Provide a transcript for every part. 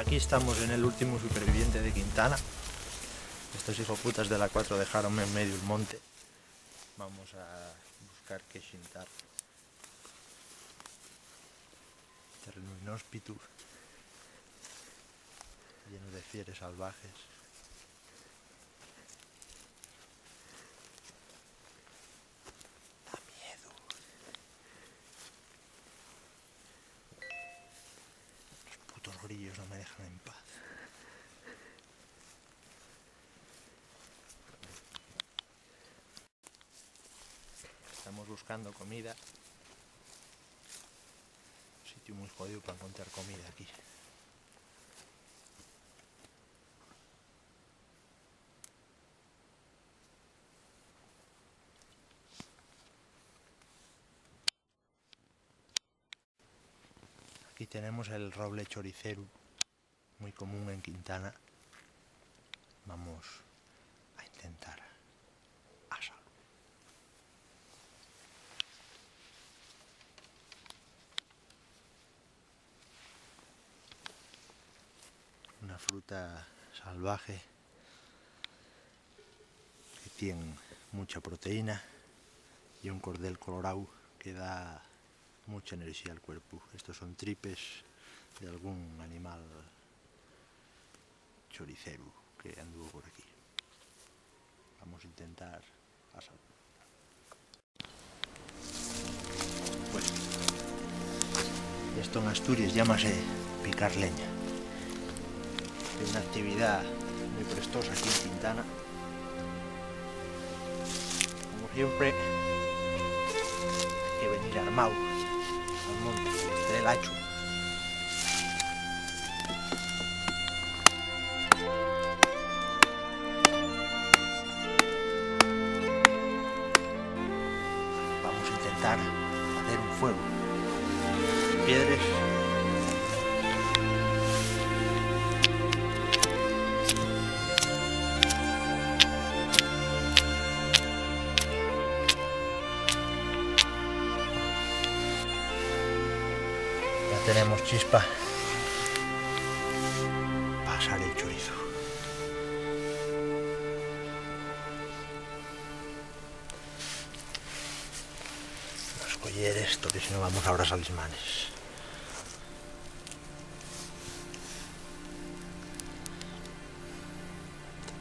Aquí estamos en el último superviviente de Quintana. Estos hijoputas de la 4 dejaronme en medio del monte. Vamos a buscar qué xintar. Terreno inhóspito, lleno de fieres salvajes. Da miedo. Los putos grillos no me dejan en paz. Estamos buscando comida. Un sitio muy jodido para encontrar comida aquí. Aquí tenemos el roble choricero, muy común en Quintana. Vamos a intentar asarlo. Una fruta salvaje que tiene mucha proteína y un cordel colorado que da mucha energía al cuerpo. Estos son tripes de algún animal choricero que anduvo por aquí. Vamos a intentar asarlo. Pues esto en Asturias llámase picar leña. Es una actividad muy prestosa aquí en Quintana. Como siempre, hay que venir armado al monte, este el hacho. Vamos a intentar hacer un fuego. Piedras. Tenemos chispa para asar el chorizo. Los colleres, porque si no vamos ahora a las manos.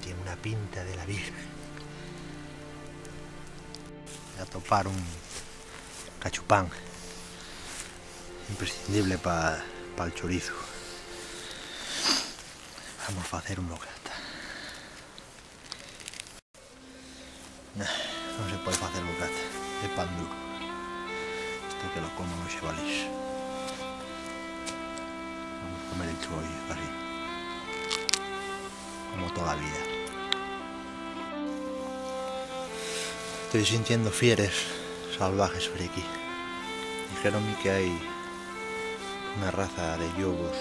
Tiene una pinta de la Virgen. Voy a topar un cachupán. Imprescindible para el chorizo. Vamos a hacer un bocata. No se puede hacer bocata de pan duro. Esto que lo como no se valís. Vamos a comer el chollo así, como toda la vida. Estoy sintiendo fieres salvajes por aquí. Dijeronme que hay una raza de lobos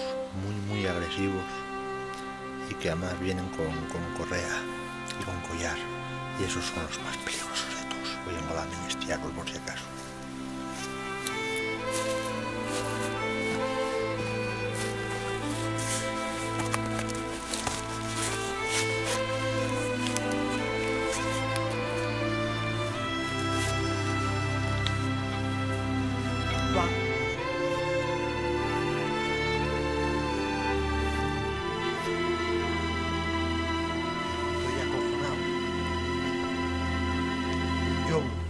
muy agresivos y que además vienen con correa y con collar, y esos son los más peligrosos de todos. Voy a engolarme en este árbol por si acaso.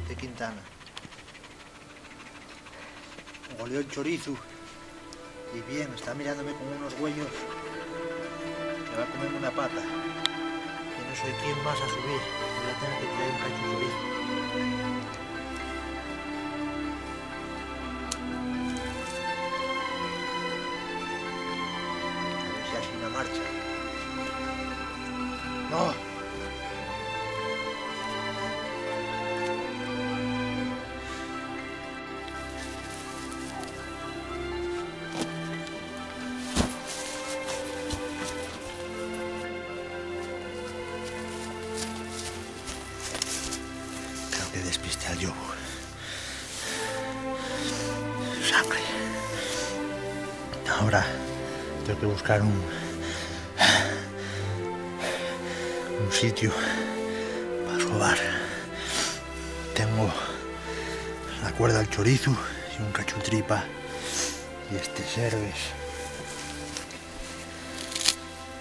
De Quintana. Goleó el chorizo y bien, está mirándome con unos huellos que va a comerme una pata. Que no soy quien más a subir, voy a tener que traer un cacho de chorizo. A ver si así no marcha. ¡No! Que despiste al yobo. Sangre. Ahora tengo que buscar un un sitio para sobar. Tengo la cuerda al chorizo y un cachutripa y este cerves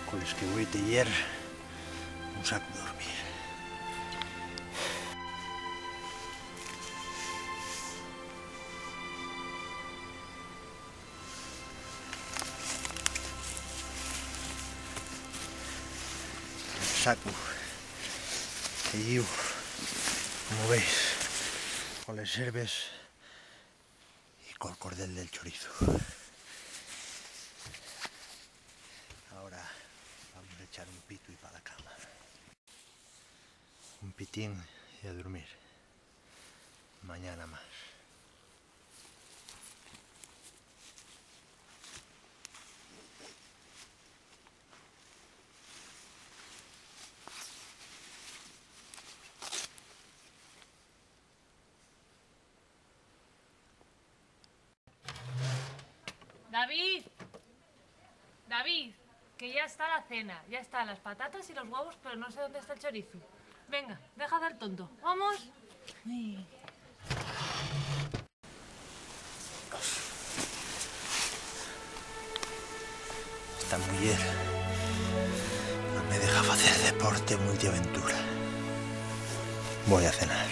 con los que voy a tener un saco de dormir. Saco que llevo, como veis, con las cerves y con el cordel del chorizo. Ahora vamos a echar un pito y para la cama. Un pitín y a dormir. Mañana más. David, David, que ya está la cena, ya están las patatas y los huevos, pero no sé dónde está el chorizo. Venga, deja del tonto, vamos. Esta mujer no me deja hacer deporte multiaventura. Voy a cenar.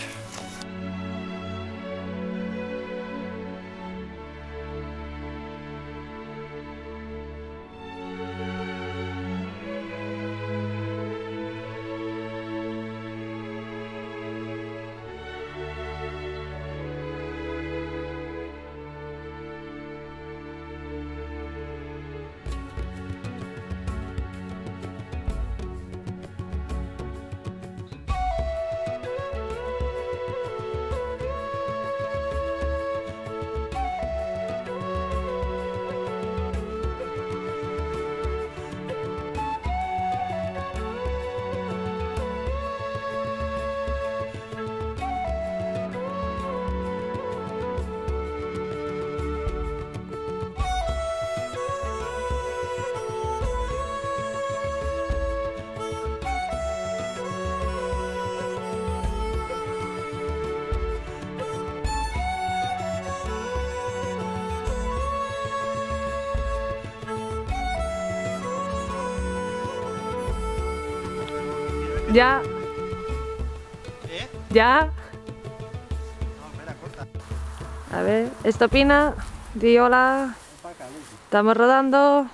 Ya. ¿Eh? Ya. No, espera, corta. A ver, esto opina. Di hola. Estamos rodando.